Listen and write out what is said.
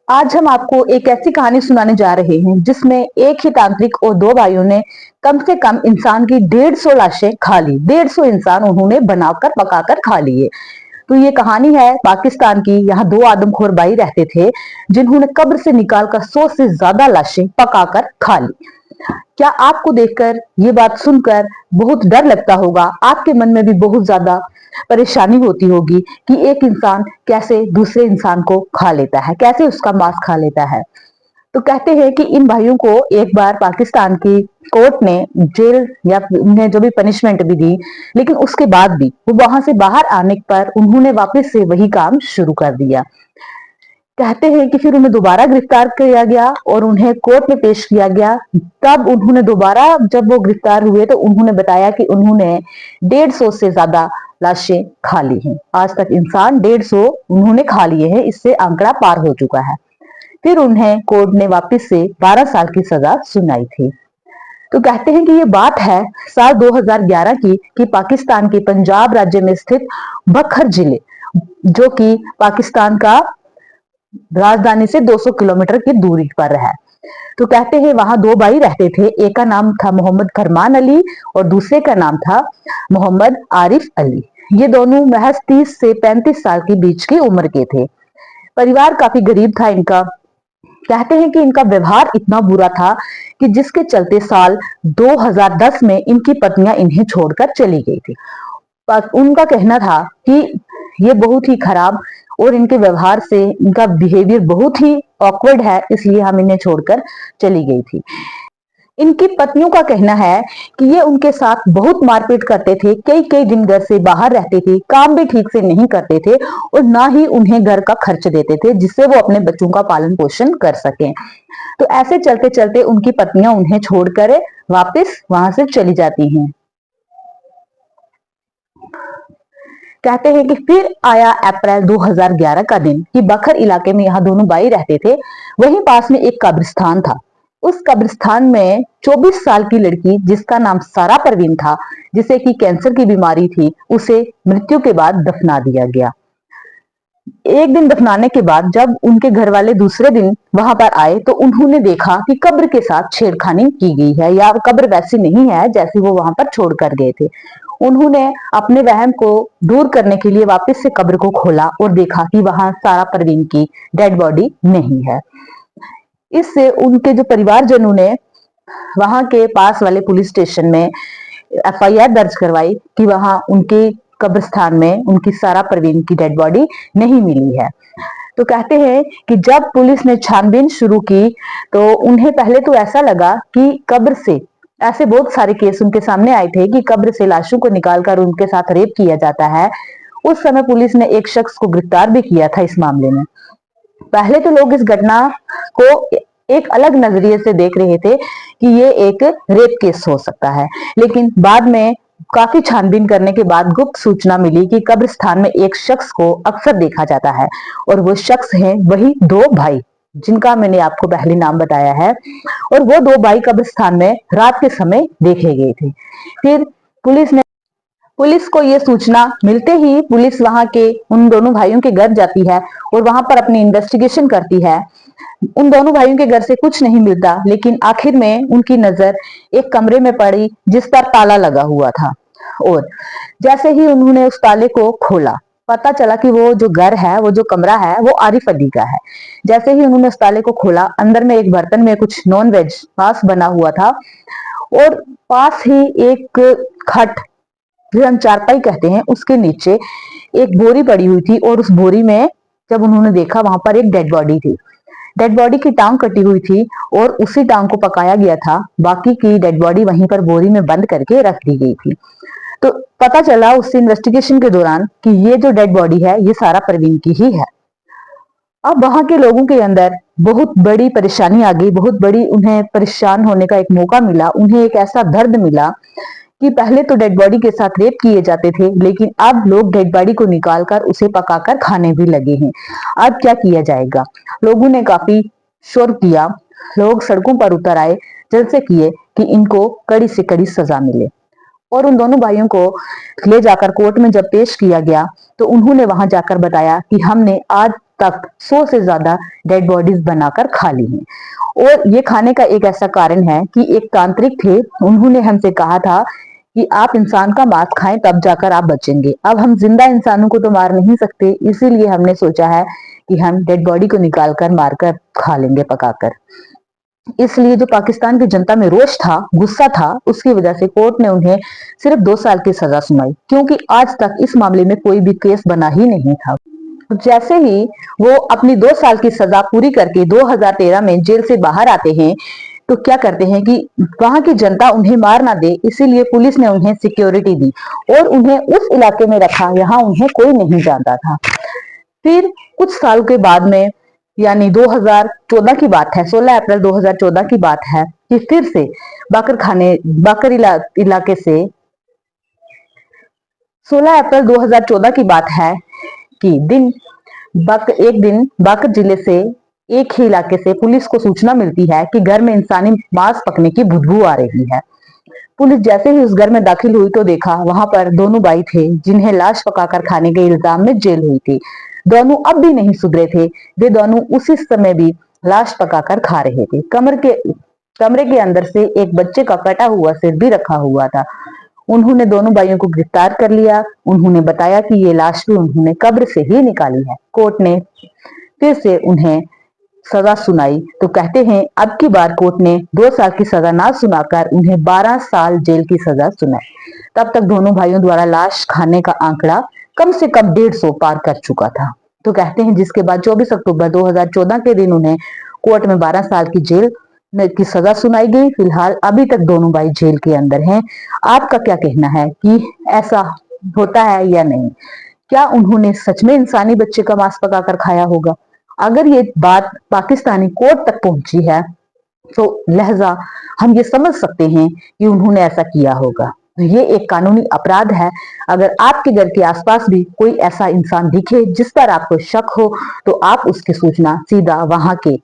आज हम आपको एक ऐसी कहानी सुनाने जा रहे हैं जिसमें एक ही तांत्रिक और दो भाइयों ने कम से कम इंसान की 150 लाशें खा ली। 150 इंसान उन्होंने बनाकर पकाकर खा लिए। तो ये कहानी है पाकिस्तान की। यहाँ दो आदमखोर भाई रहते थे जिन्होंने कब्र से निकालकर 100 से ज्यादा लाशें पकाकर खा ली। क्या आपको देखकर ये बात सुनकर बहुत डर लगता होगा? आपके मन में भी बहुत ज्यादा परेशानी होती होगी कि एक इंसान कैसे दूसरे इंसान को खा लेता है, कैसे उसका मांस खा लेता है। तो कहते हैं कि इन भाइयों को एक बार पाकिस्तान की कोर्ट ने जेल या उन्हें जो भी पनिशमेंट भी दी, लेकिन उसके बाद भी वो वहां से बाहर आने पर उन्होंने वापस से वही काम शुरू कर दिया। कहते हैं कि फिर उन्हें दोबारा गिरफ्तार किया गया और उन्हें कोर्ट में पेश किया गया। तब उन्होंने दोबारा जब वो गिरफ्तार हुए तो उन्होंने बताया कि उन्होंने 150 से ज्यादा लाशें खा ली हैं। आज तक इंसान 150 उन्होंने खा लिए हैं, इससे आंकड़ा पार हो चुका है। फिर उन्हें कोर्ट ने वापस से 12 साल की सजा सुनाई थी। तो कहते हैं कि ये बात है साल 2011 की कि पाकिस्तान के पंजाब राज्य में स्थित बखर जिले, जो कि पाकिस्तान का राजधानी से 200 किलोमीटर की दूरी पर है। तो कहते हैं वहां दो भाई रहते थे। एक का नाम था मोहम्मद फरमान अली और दूसरे का नाम था मोहम्मद आरिफ अली। ये दोनों महज 30 से 35 साल के बीच की उम्र के थे। परिवार काफी गरीब था इनका। कहते हैं कि इनका व्यवहार इतना बुरा था कि जिसके चलते साल 2010 में इनकी पत्नियां इन्हें छोड़कर चली गई थी। पर उनका कहना था कि ये बहुत ही खराब और इनके व्यवहार से इनका बिहेवियर बहुत ही ऑकवर्ड है, इसलिए हम इन्हें छोड़कर चली गई थी। इनकी पत्नियों का कहना है कि ये उनके साथ बहुत मारपीट करते थे, कई कई दिन घर से बाहर रहते थे, काम भी ठीक से नहीं करते थे और ना ही उन्हें घर का खर्च देते थे जिससे वो अपने बच्चों का पालन पोषण कर सकें। तो ऐसे चलते चलते उनकी पत्नियां उन्हें छोड़कर वापस वहां से चली जाती हैं। कहते हैं कि फिर आया अप्रैल 2011 का दिन कि बखर इलाके में यहाँ दोनों भाई रहते थे। वहीं पास में एक कब्रिस्तान था। उस कब्रिस्तान में 24 साल की लड़की जिसका नाम सारा परवीन था, जिसे कि कैंसर की बीमारी थी, उसे मृत्यु के बाद दफना दिया गया। एक दिन दफनाने के बाद जब उनके घर वाले दूसरे दिन वहां पर आए तो उन्होंने देखा कि कब्र के साथ छेड़खानी की गई है, या कब्र वैसी नहीं है जैसी वो वहां पर छोड़ कर गए थे। उन्होंने अपने वहम को दूर करने के लिए वापस से कब्र को खोला और देखा कि वहां सारा परवीन की डेड बॉडी नहीं है। इससे उनके जो परिवारजनों ने वहां के पास वाले पुलिस स्टेशन में एफआईआर दर्ज करवाई कि वहां उनके कब्रिस्तान में उनकी सारा परवीन की डेड बॉडी नहीं मिली है। तो कहते हैं कि जब पुलिस ने छानबीन शुरू की तो उन्हें पहले तो ऐसा लगा कि कब्र से ऐसे बहुत सारे केस उनके सामने आए थे कि कब्र से लाशों को निकालकर उनके साथ रेप किया जाता है। उस समय पुलिस ने एक शख्स को गिरफ्तार भी किया था इस मामले में। पहले तो लोग इस घटना को एक अलग नजरिए से देख रहे थे कि ये एक रेप केस हो सकता है, लेकिन बाद में काफी छानबीन करने के बाद गुप्त सूचना मिली कि कब्रिस्तान में एक शख्स को अक्सर देखा जाता है और वो शख्स हैं वही दो भाई जिनका मैंने आपको पहले नाम बताया है। और वो दो भाई कब्रिस्तान में रात के समय देखे गए थे। फिर पुलिस को ये सूचना मिलते ही पुलिस वहां के उन दोनों भाइयों के घर जाती है और वहां पर अपनी इन्वेस्टिगेशन करती है। उन दोनों भाइयों के घर से कुछ नहीं मिलता, लेकिन आखिर में उनकी नजर एक कमरे में पड़ी जिस पर ताला लगा हुआ था। और जैसे ही उन्होंने उस ताले को खोला, पता चला कि वो जो घर है, वो जो कमरा है, वो आरिफ अली का है। जैसे ही उन्होंने उस ताले को खोला, अंदर में एक बर्तन में कुछ नॉन वेज मांस बना हुआ था और पास ही एक खट, जिसे हम चारपाई कहते हैं, उसके नीचे एक बोरी पड़ी हुई थी और उस बोरी में जब उन्होंने देखा वहां पर एक डेड बॉडी थी। डेड बॉडी की टांग कटी हुई थी और उसी टांग को पकाया गया था। बाकी की डेड बॉडी वहीं पर बोरी में बंद करके रख दी गई थी। तो पता चला उस इन्वेस्टिगेशन के दौरान कि ये जो डेड बॉडी है ये सारा परवीन की ही है। अब वहां के लोगों के अंदर बहुत बड़ी परेशानी आ गई, बहुत बड़ी उन्हें परेशान होने का एक मौका मिला। उन्हें एक ऐसा दर्द मिला कि पहले तो डेड बॉडी के साथ रेप किए जाते थे, लेकिन अब लोग डेड बॉडी को निकालकर उसे पकाकर खाने भी लगे हैं। अब क्या किया जाएगा? लोगों ने काफी शोर किया, लोग सड़कों पर उतर आए, जलसे किए कि इनको कड़ी से कड़ी सजा मिले। और उन दोनों भाइयों को ले जाकर कोर्ट में जब पेश किया गया तो उन्होंने वहां जाकर बताया कि हमने आज तक 100 से ज्यादा डेड बॉडीज बनाकर खा ली हैं। और ये खाने का एक ऐसा कारण है कि एक तांत्रिक थे, उन्होंने हमसे कहा था कि आप इंसान का मांस खाएं तब जाकर आप बचेंगे। अब हम जिंदा इंसानों को तो मार नहीं सकते, इसीलिए हमने सोचा है कि हम डेड बॉडी को निकालकर मारकर खा लेंगे पकाकर। इसलिए जो पाकिस्तान की जनता में रोष था, गुस्सा था, उसकी वजह से कोर्ट ने उन्हें सिर्फ 2 साल की सजा सुनाई, क्योंकि आज तक इस मामले में कोई भी केस बना ही नहीं था। जैसे ही वो अपनी 2 साल की सजा पूरी करके 2013 में जेल से बाहर आते हैं, तो क्या करते हैं कि वहां की जनता उन्हें मार ना दे, इसीलिए पुलिस ने उन्हें सिक्योरिटी दी और उन्हें उस इलाके में रखा, यहाँ उन्हें कोई नहीं जानता था। फिर कुछ साल के बाद में, यानी 2014 की बात है, 16 अप्रैल 2014 की बात है कि फिर से बाकर इलाके से 16 अप्रैल 2014 की बात है कि एक दिन बाकर जिले से एक ही इलाके से पुलिस को सूचना मिलती है कि घर में इंसानी मांस पकने की बदबू आ रही है। पुलिस जैसे ही उस घर में दाखिल हुई तो देखा वहां पर दोनों भाई थे जिन्हें लाश पकाकर खाने के इल्जाम में जेल हुई थी। दोनों अब भी नहीं सुधरे थे, वे दोनों उसी समय भी लाश पकाकर खा रहे थे। कमरे के अंदर से एक बच्चे का कटा हुआ सिर भी रखा हुआ था। उन्होंने दोनों भाइयों को गिरफ्तार कर लिया। उन्होंने बताया कि ये लाश भी उन्होंने कब्र से ही निकाली है। कोर्ट ने फिर से उन्हें सजा सुनाई तो कहते हैं अब की बार कोर्ट ने 2 साल की सजा ना सुनाकर उन्हें 12 साल जेल की सजा सुनाई। तब तक दोनों भाइयों द्वारा लाश खाने का आंकड़ा कम से कम 150 पार कर चुका था। तो कहते हैं जिसके बाद 24 अक्टूबर 2014 के दिन उन्हें कोर्ट में 12 साल की जेल की सजा सुनाई गई। फिलहाल अभी तक दोनों भाई जेल के अंदर हैं। आपका क्या कहना है कि ऐसा होता है या नहीं? क्या उन्होंने सच में इंसानी बच्चे का मांस पकाकर खाया होगा? अगर ये बात पाकिस्तानी कोर्ट तक पहुंची है तो लहजा हम ये समझ सकते हैं कि उन्होंने ऐसा किया होगा। ये एक कानूनी अपराध है। अगर आपके घर के आसपास भी कोई ऐसा इंसान दिखे जिस पर आपको शक हो तो आप उसकी सूचना सीधा वहां के